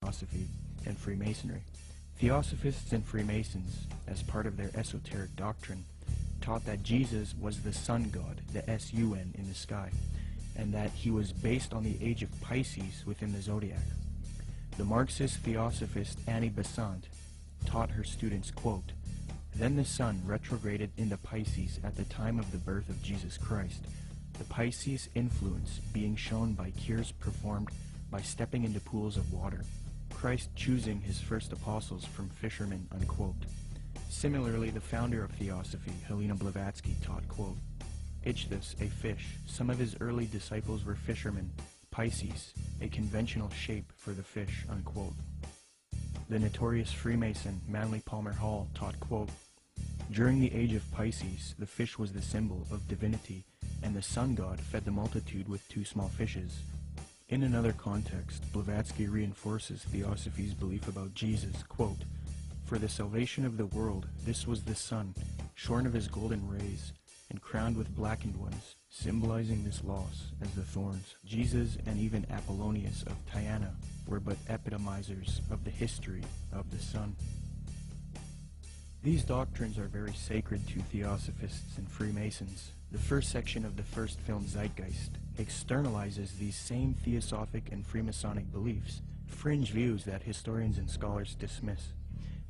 Theosophy and Freemasonry. Theosophists and Freemasons, as part of their esoteric doctrine, taught that Jesus was the sun god, the sun in the sky, and that he was based on the age of Pisces within the zodiac. The Marxist Theosophist Annie Besant taught her students, quote, "Then the sun retrograded into Pisces at the time of the birth of Jesus Christ, the Pisces influence being shown by cures performed by stepping into pools of water, Christ choosing his first apostles from fishermen," unquote. Similarly, the founder of Theosophy, Helena Blavatsky, taught, quote, "Ichthus, a fish. Some of his early disciples were fishermen. Pisces, a conventional shape for the fish," unquote. The notorious Freemason Manly Palmer Hall taught, quote, "During the age of Pisces, the fish was the symbol of divinity, and the sun god fed the multitude with 2 small fishes." In another context, Blavatsky reinforces Theosophy's belief about Jesus, quote, "For the salvation of the world, this was the sun, shorn of his golden rays, and crowned with blackened ones, symbolizing this loss as the thorns. Jesus and even Apollonius of Tyana were but epitomizers of the history of the sun." These doctrines are very sacred to Theosophists and Freemasons. The first section of the first film, Zeitgeist, externalizes these same Theosophic and Freemasonic beliefs, fringe views that historians and scholars dismiss.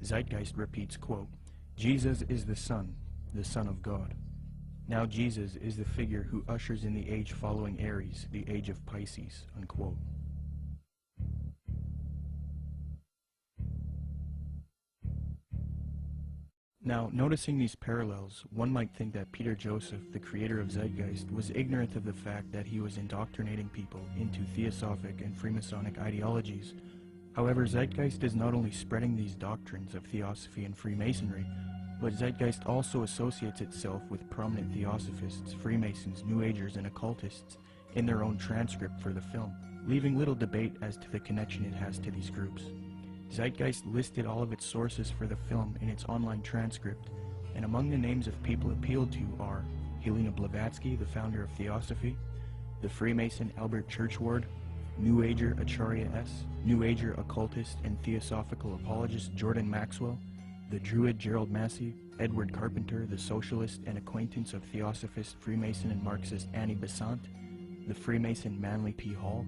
Zeitgeist repeats, quote, "Jesus is the Son of God. Now Jesus is the figure who ushers in the age following Aries, the age of Pisces," unquote. Now, noticing these parallels, one might think that Peter Joseph, the creator of Zeitgeist, was ignorant of the fact that he was indoctrinating people into Theosophic and Freemasonic ideologies. However, Zeitgeist is not only spreading these doctrines of Theosophy and Freemasonry, but Zeitgeist also associates itself with prominent Theosophists, Freemasons, New Agers, and occultists in their own transcript for the film, leaving little debate as to the connection it has to these groups. Zeitgeist listed all of its sources for the film in its online transcript, and among the names of people appealed to are Helena Blavatsky, the founder of Theosophy, the Freemason Albert Churchward, New Ager Acharya S., New Ager occultist and theosophical apologist Jordan Maxwell, the Druid Gerald Massey, Edward Carpenter, the socialist and acquaintance of Theosophist, Freemason, and Marxist Annie Besant, the Freemason Manly P. Hall,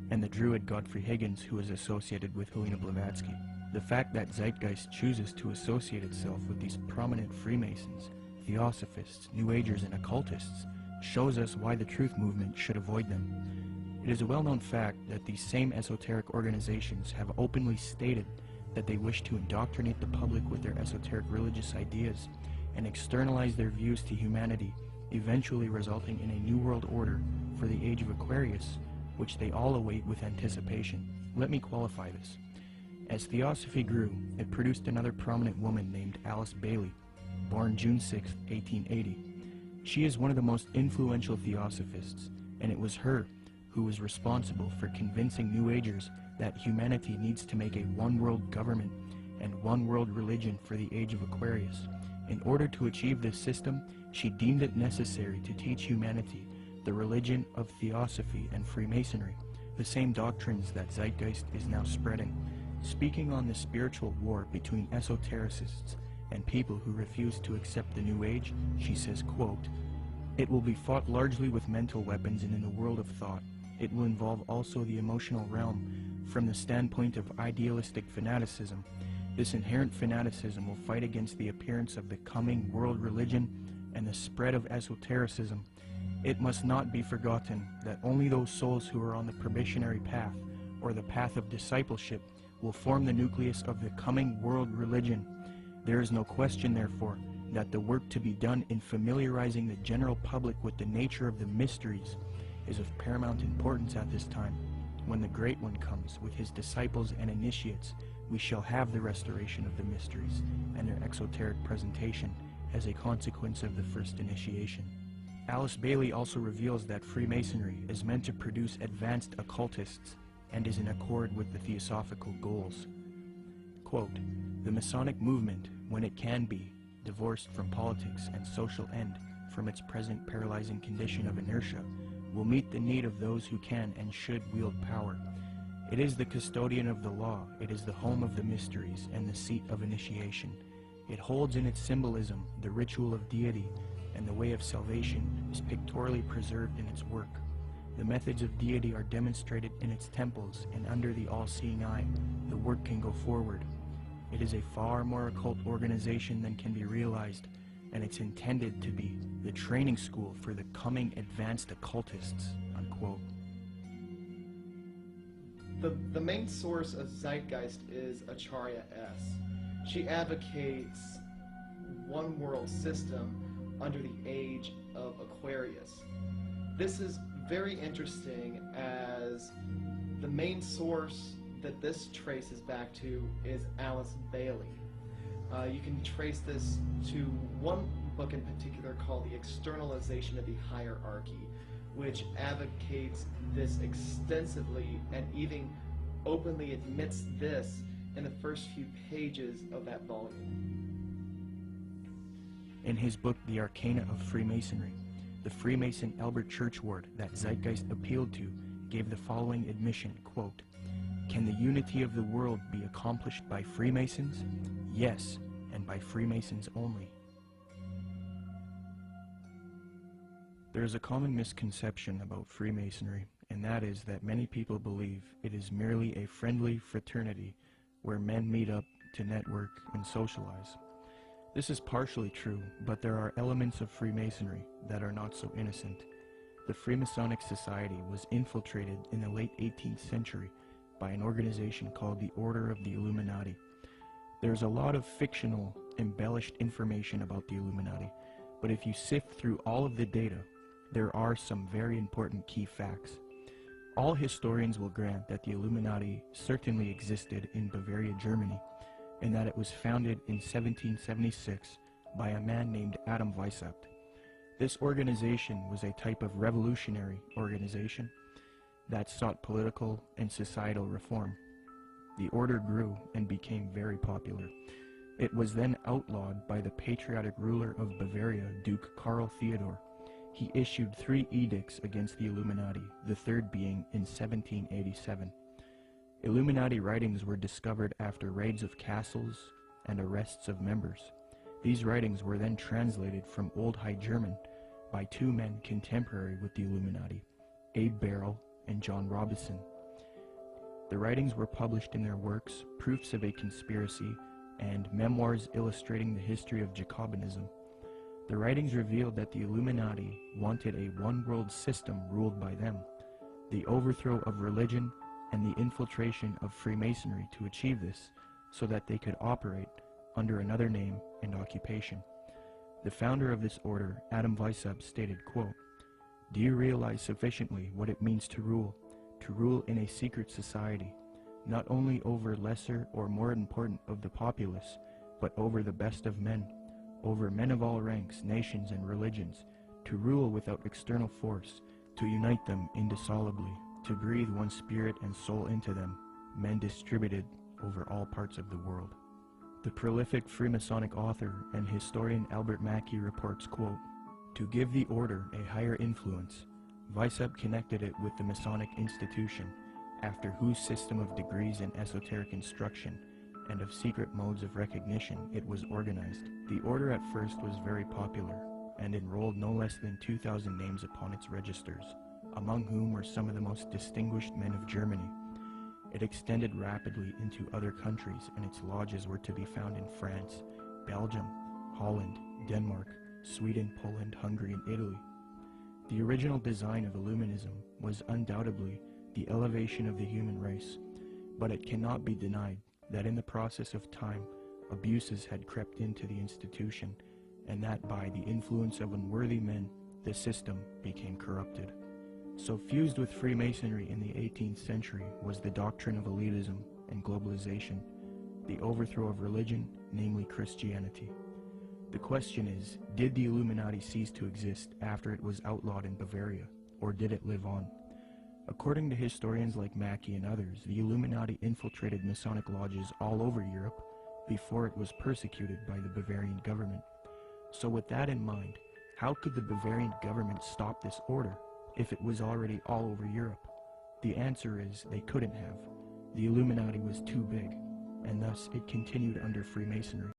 and the Druid Godfrey Higgins, who is associated with Helena Blavatsky. The fact that Zeitgeist chooses to associate itself with these prominent Freemasons, Theosophists, New Agers, and occultists shows us why the truth movement should avoid them. It is a well-known fact that these same esoteric organizations have openly stated that they wish to indoctrinate the public with their esoteric religious ideas and externalize their views to humanity, eventually resulting in a new world order for the age of Aquarius, which they all await with anticipation. Let me qualify this. As Theosophy grew, it produced another prominent woman named Alice Bailey, born June 6, 1880. She is one of the most influential Theosophists, and it was her who was responsible for convincing New Agers that humanity needs to make a one-world government and one-world religion for the age of Aquarius. In order to achieve this system, she deemed it necessary to teach humanity the religion of Theosophy and Freemasonry, the same doctrines that Zeitgeist is now spreading. Speaking on the spiritual war between esotericists and people who refuse to accept the New Age, she says, quote, "It will be fought largely with mental weapons and in the world of thought. It will involve also the emotional realm from the standpoint of idealistic fanaticism. This inherent fanaticism will fight against the appearance of the coming world religion and the spread of esotericism. It must not be forgotten that only those souls who are on the probationary path, or the path of discipleship, will form the nucleus of the coming world religion. There is no question, therefore, that the work to be done in familiarizing the general public with the nature of the mysteries is of paramount importance at this time. When the Great One comes with his disciples and initiates, we shall have the restoration of the mysteries and their exoteric presentation as a consequence of the first initiation." Alice Bailey also reveals that Freemasonry is meant to produce advanced occultists and is in accord with the theosophical goals. Quote, "The Masonic movement, when it can be, divorced from politics and social end from its present paralyzing condition of inertia, will meet the need of those who can and should wield power. It is the custodian of the law, it is the home of the mysteries and the seat of initiation. It holds in its symbolism the ritual of deity, and the way of salvation is pictorially preserved in its work. The methods of deity are demonstrated in its temples, and under the all-seeing eye, the work can go forward. It is a far more occult organization than can be realized, and it's intended to be the training school for the coming advanced occultists, unquote. The main source of Zeitgeist is Acharya S. She advocates one world system under the age of Aquarius. This is very interesting, as the main source that this traces back to is Alice Bailey. You can trace this to one book in particular called The Externalization of the Hierarchy, which advocates this extensively and even openly admits this in the first few pages of that volume. In his book, The Arcana of Freemasonry, the Freemason Albert Churchward that Zeitgeist appealed to gave the following admission, quote, "Can the unity of the world be accomplished by Freemasons? Yes, and by Freemasons only." There is a common misconception about Freemasonry, and that is that many people believe it is merely a friendly fraternity where men meet up to network and socialize. This is partially true, but there are elements of Freemasonry that are not so innocent. The Freemasonic Society was infiltrated in the late 18th century by an organization called the Order of the Illuminati. There's a lot of fictional, embellished information about the Illuminati, but if you sift through all of the data, there are some very important key facts. All historians will grant that the Illuminati certainly existed in Bavaria, Germany, and that it was founded in 1776 by a man named Adam Weishaupt. This organization was a type of revolutionary organization that sought political and societal reform. The order grew and became very popular. It was then outlawed by the patriotic ruler of Bavaria, Duke Karl Theodor. He issued 3 edicts against the Illuminati, the third being in 1787. Illuminati writings were discovered after raids of castles and arrests of members. These writings were then translated from Old High German by 2 men contemporary with the Illuminati, Abe Barrel and John Robison. The writings were published in their works Proofs of a Conspiracy and Memoirs Illustrating the History of Jacobinism. The writings revealed that the Illuminati wanted a one-world system ruled by them, the overthrow of religion, and the infiltration of Freemasonry to achieve this, so that they could operate under another name and occupation. The founder of this order, Adam Weishaupt, stated, quote, "Do you realize sufficiently what it means to rule in a secret society, not only over lesser or more important of the populace, but over the best of men, over men of all ranks, nations, and religions, to rule without external force, to unite them indissolubly, to breathe one spirit and soul into them, men distributed over all parts of the world." The prolific Freemasonic author and historian Albert Mackey reports, quote, "To give the order a higher influence, Weishaupt connected it with the Masonic institution, after whose system of degrees in esoteric instruction and of secret modes of recognition it was organized. The order at first was very popular, and enrolled no less than 2,000 names upon its registers, among whom were some of the most distinguished men of Germany. It extended rapidly into other countries, and its lodges were to be found in France, Belgium, Holland, Denmark, Sweden, Poland, Hungary, and Italy. The original design of Illuminism was undoubtedly the elevation of the human race, but it cannot be denied that in the process of time, abuses had crept into the institution, and that by the influence of unworthy men, the system became corrupted. So fused with Freemasonry in the 18th century was the doctrine of elitism and globalization, the overthrow of religion, namely Christianity. The question is, did the Illuminati cease to exist after it was outlawed in Bavaria, or did it live on? According to historians like Mackey and others, the Illuminati infiltrated Masonic lodges all over Europe before it was persecuted by the Bavarian government. So with that in mind, how could the Bavarian government stop this order if it was already all over Europe? The answer is they couldn't have. the Illuminati was too big, and thus it continued under Freemasonry.